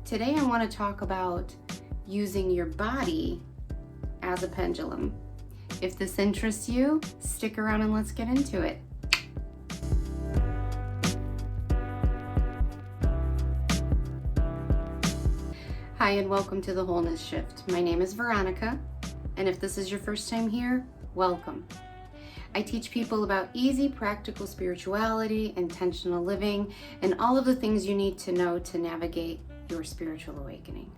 Today I want to talk about using your body as a pendulum. If this interests you, stick around and let's get into it. Hi and welcome to the Wholeness Shift. My name is Veronica, and if this is your first time here, welcome. I teach people about easy, practical spirituality, intentional living, and all of the things you need to know to navigate your spiritual awakening.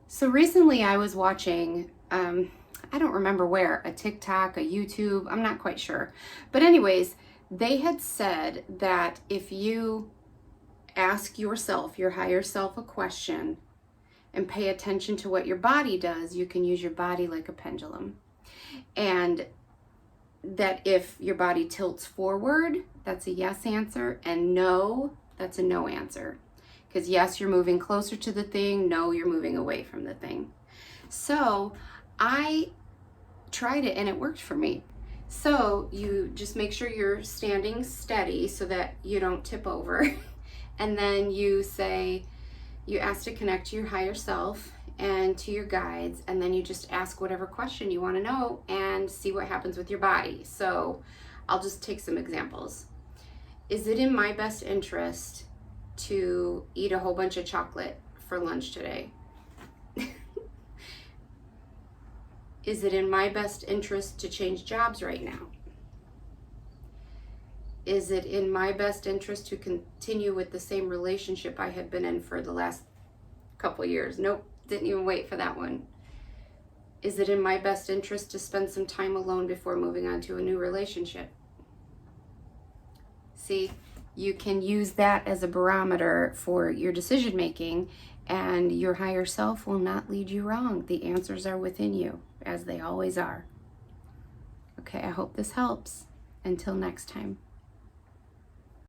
So recently I was watching, I don't remember where, a TikTok, a YouTube, I'm not quite sure. But anyways, they had said that if you ask yourself, your higher self, a question and pay attention to what your body does, you can use your body like a pendulum. And that if your body tilts forward, that's a yes answer, and no, that's a no answer. Because yes, you're moving closer to the thing, no, you're moving away from the thing. So I tried it and it worked for me. So you just make sure you're standing steady so that you don't tip over. And then you say, you ask to connect to your higher self and to your guides, and then you just ask whatever question you want to know and see what happens with your body. So I'll just take some examples. Is it in my best interest to eat a whole bunch of chocolate for lunch today? Is it in my best interest to change jobs right now? Is it in my best interest to continue with the same relationship I had been in for the last couple years? Nope, didn't even wait for that one. Is it in my best interest to spend some time alone before moving on to a new relationship? See, you can use that as a barometer for your decision making, and your higher self will not lead you wrong. The answers are within you, as they always are. Okay, I hope this helps. Until next time.